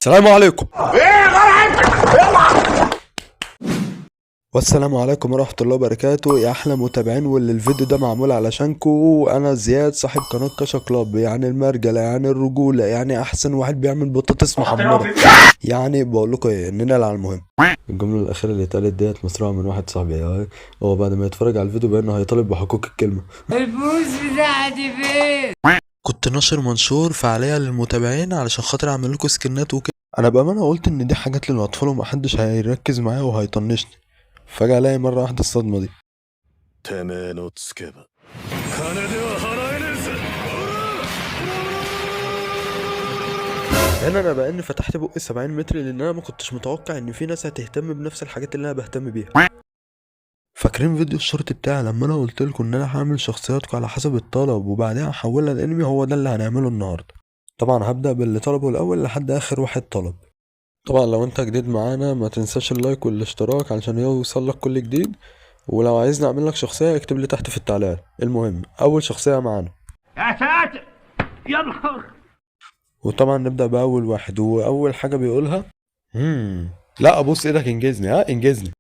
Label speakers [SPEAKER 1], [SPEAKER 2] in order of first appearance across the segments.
[SPEAKER 1] السلام عليكم. والسلام عليكم ورحمة الله وبركاته يا أحلى متابعين، واللي الفيديو ده معمول علشانكو. أنا زياد صاحب قناة كاشا كلاب، يعني المرجلة، يعني الرجولة، يعني أحسن واحد بيعمل بطاطس محمرة. يعني بقول لكم إيه، ننقل على المهم. الجملة الأخيرة اللي اتقالت ديت مسروقة من واحد صاحبي. هو بعد ما يتفرج على الفيديو بأنه هيطالب بحقوق الكلمة.
[SPEAKER 2] الفلوس بتاعتي فين؟
[SPEAKER 1] كنت ناشر منشور فعالية للمتابعين علشان خاطر أعمل لكم سكنات وكده. أنا بأمانة قلت إن دي حاجات للأطفال ومحدش هيركز معايا وهيطنشني. فجأة ألاقي مرة واحدة الصدمة دي. هنا انا بقى اني فتحت بقي 70 متر، لان انا ما كنتش متوقع ان في ناس هتهتم بنفس الحاجات اللي انا بهتم بيها. فاكرين فيديو الشورت بتاعي لما انا قلت لكم ان انا هعمل شخصياتكم على حسب الطلب وبعدها هحولها لانمي؟ هو ده اللي هنعمله النهارده. طبعا هبدا باللي طلبه الاول لحد اخر واحد طلب. طبعا لو انت جديد معانا ما تنساش اللايك والاشتراك علشان يوصل لك كل جديد، ولو عايزني اعمل لك شخصيه اكتب لي تحت في التعليقات. المهم اول شخصيه معانا.
[SPEAKER 2] يا ساتر يا نهار.
[SPEAKER 1] وطبعا نبدا باول واحد، واول حاجه بيقولها لا ابوس ايدك، انجزني انجزني.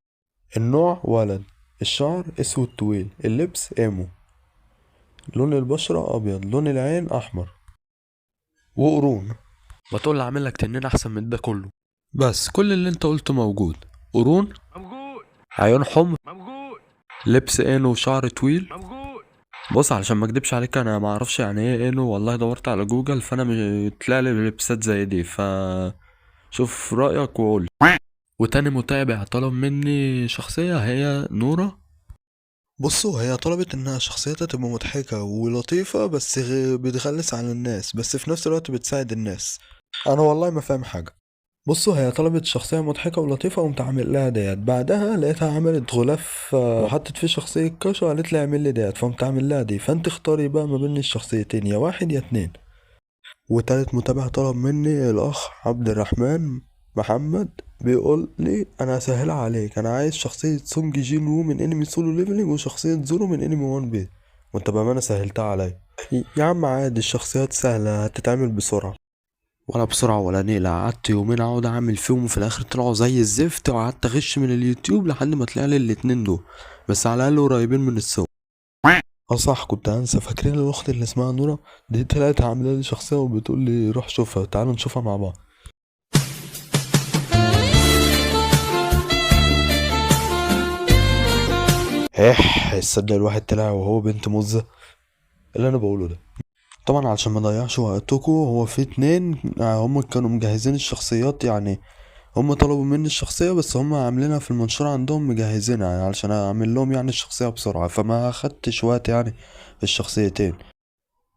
[SPEAKER 1] النوع ولد، الشعر اسود طويل، اللبس ايمو، لون البشرة ابيض، لون العين احمر، وقرون. ما تقول اعمل لك تنين احسن من ده كله. بس كل اللي انت قلته موجود. قرون،
[SPEAKER 2] موجود
[SPEAKER 1] عيون حمر،
[SPEAKER 2] موجود
[SPEAKER 1] لبس اينو وشعر طويل.
[SPEAKER 2] موجود.
[SPEAKER 1] بص علشان ما اكدبش عليك، انا ما اعرفش يعني ايه اينو، والله دورت على جوجل فانا طلع لي لبسات زي دي، شوف رايك وقول. وتاني متابع طلب مني شخصية هي نورة. بصوا، هي طلبت انها شخصيتها تبقى مضحكة ولطيفة، بس بتغلس على الناس بس في نفس الوقت بتساعد الناس. انا والله ما فاهم حاجة. بصوا، هي طلبت شخصية مضحكة ولطيفة وقمت عامل لها ديت، بعدها لقيتها عملت غلاف وحطت فيه شخصية كاشو وقالت لي اعمل لي ديت، فقمت عامل لها دي. فانت اختاري بقى ما بين الشخصيتين، يا واحد يا اتنين. وتالت متابع طلب مني الاخ عبد الرحمن محمد، بيقول لي انا هسهلها عليك، انا عايز شخصية سونج جين وو من انمي سولو ليفلينج وشخصية زورو من انمي وان بيس. وانت بأمانة سهلتها عليا. يا عم عادي، الشخصيات سهلة هتتعمل بسرعة. ولا بسرعة ولا نيلة، قعدت يومين اقعد اعمل فيهم وفي الاخر طلعوا زي الزفت، وقعدت اغش من اليوتيوب لحد ما طلع لي الاتنين دول، بس على الاقل قريبين من السوا. اه صح، كنت هنسى. فاكرين الاخت اللي اسمها نورة دي؟ طلعت عامله لي شخصيه وبتقول لي روح شوفها، تعالوا نشوفها مع بعض. تصدق الواحد طلع وهو بنت مزة اللي انا بقوله ده. طبعا علشان ما اضيعش وقتكم، هو في اتنين هم كانوا مجهزين الشخصيات، يعني هم طلبوا مني الشخصية بس هم عاملينها في المنشورة عندهم مجهزينها، يعني علشان اعمل لهم يعني الشخصية بسرعة، فما خدتش وقت يعني في الشخصيتين.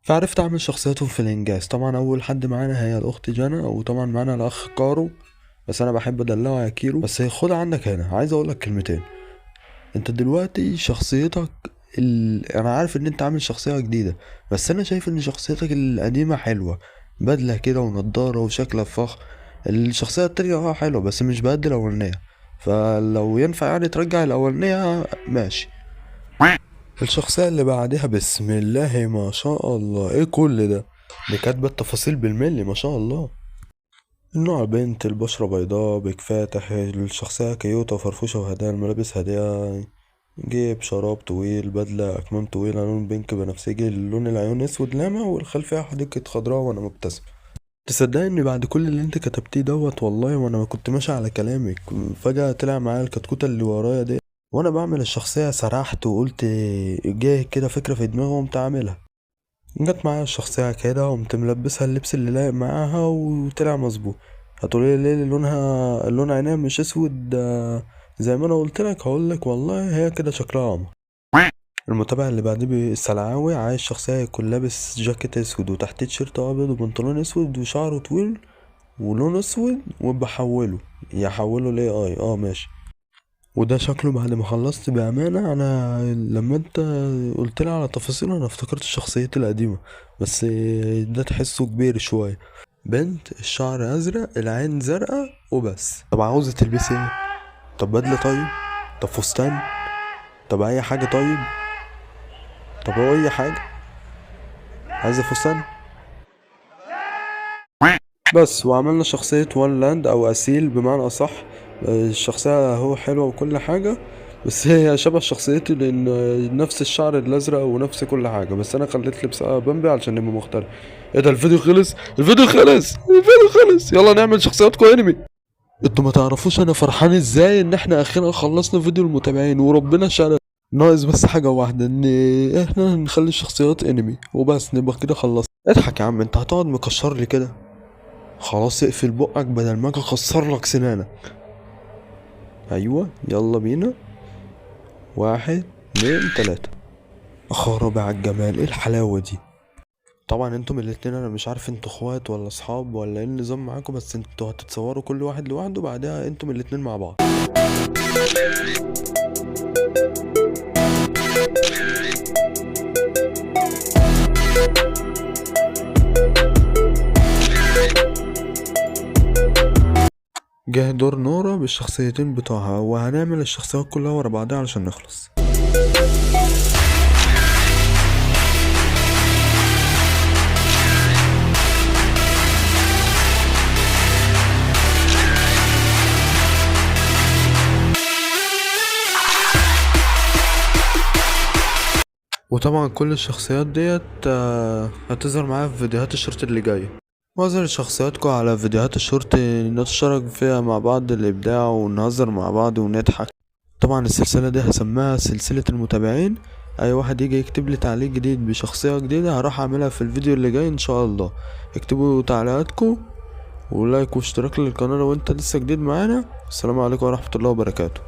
[SPEAKER 1] فعرفت اعمل شخصياتهم في الانجاز. طبعا اول حد معانا هي الاخت جانا، وطبعا معانا الاخ كارو، بس انا بحب ادلعه يا كيرو. بس خد عندك هنا، عايز اقول لك كلمتين. انت دلوقتي شخصيتك انا عارف ان انت عامل شخصية جديدة، بس انا شايف ان شخصيتك القديمة حلوة، بدلة كده ونضارة وشكلها فخ. الشخصية التانية حلوة بس مش بقد الاولانية، فلو ينفع يعني ترجع الاولانية ماشي. الشخصية اللي بعدها بسم الله ما شاء الله، ايه كل ده؟ دي كاتبة التفاصيل بالملي ما شاء الله. النوع بنت، البشرة بيضاء بيك فاتح، الشخصية كيوتة وفرفوشة وهدايا، الملابس هادية، جيب شراب طويل، بدلة أكمام طويلة لون بينك بنفسجي، لون العيون أسود لامع، والخلفية حديقة خضراء وأنا مبتسم. تصدقني إن بعد كل اللي انت كتبتيه دوت، والله وأنا ما كنت ماشي على كلامك، فجأة طلع معايا الكتكوتة اللي ورايا دي، وأنا بعمل الشخصية سرحت وقلت جه كده فكرة في دماغي وقمت عاملها. جت معايا الشخصية كده وقمت ملبسها اللبس اللي لايق معاها وطلع مظبوط. هتقولي ليه لونها لون عينيها مش اسود زي ما انا قلت لك؟ هقولك والله هي كده شكلها قمر. المتابع اللي بعديه السلعاوي عايز شخصية يكون لابس جاكيت اسود وتحتيه تيشيرت ابيض وبنطلون اسود وشعره طويل ولون اسود، وبحوله يحوله ليه اي ماشي. وده شكله بعد ما خلصت. بأمانة أنا لما أنت قلت لي على تفاصيله أنا افتكرت شخصيتي القديمة، بس ده تحسه كبير شوية. بنت، الشعر أزرق، العين زرقاء وبس. طب عاوزة تلبسي ايه؟ طب بدلة طيب؟ طب فستان؟ طب أي حاجة طيب؟ طب هو أي حاجة؟ عايزة فستان؟ بس وعملنا شخصية وان لاند او اسيل بمعنى اصح. الشخصية هو حلوة وكل حاجة، بس هي شبه شخصيتي لان نفس الشعر الازرق ونفس كل حاجة، بس انا خليت لبسها بامبي علشان يبقى مختلف. ايه ده؟ الفيديو خلص، الفيديو خلص، يلا نعمل شخصياتكم انمي. انتوا ما تعرفوش انا فرحان ازاي ان احنا اخيرا خلصنا فيديو المتابعين وربنا شاء. ناقص بس حاجة واحدة، ان احنا نخلي الشخصيات انمي وبس، نبقى كده خلصنا. اضحك يا عم، انت هتقعد مكشر لي كده؟ خلاص اقفل بقك بدل ما اجي اكسر لك سنانك. ايوه يلا بينا، 1 2 3. خرابي على الجمال، ايه الحلاوة دي؟ طبعا انتم الاتنين انا مش عارف انتوا اخوات ولا اصحاب ولا ايه النظام معاكم، بس انتوا هتتصوروا كل واحد لوحده، بعدها انتم الاتنين مع بعض. جه دور نورا بالشخصيتين بتوعها، وهنعمل الشخصيات كلها ورا بعضها علشان نخلص. وطبعا كل الشخصيات ديت هتظهر معايا في فيديوهات الشورت اللي جايه. وأظهر شخصياتكم على فيديوهات الشورت نتشارك فيها مع بعض الإبداع ونهزر مع بعض ونضحك. طبعا السلسلة دي هسميها سلسلة المتابعين. أي واحد يجي يكتب لي تعليق جديد بشخصية جديدة هروح أعملها في الفيديو اللي جاي إن شاء الله. اكتبوا تعليقاتكم ولايك واشتراك للقناة لو انت لسه جديد معانا. السلام عليكم ورحمة الله وبركاته.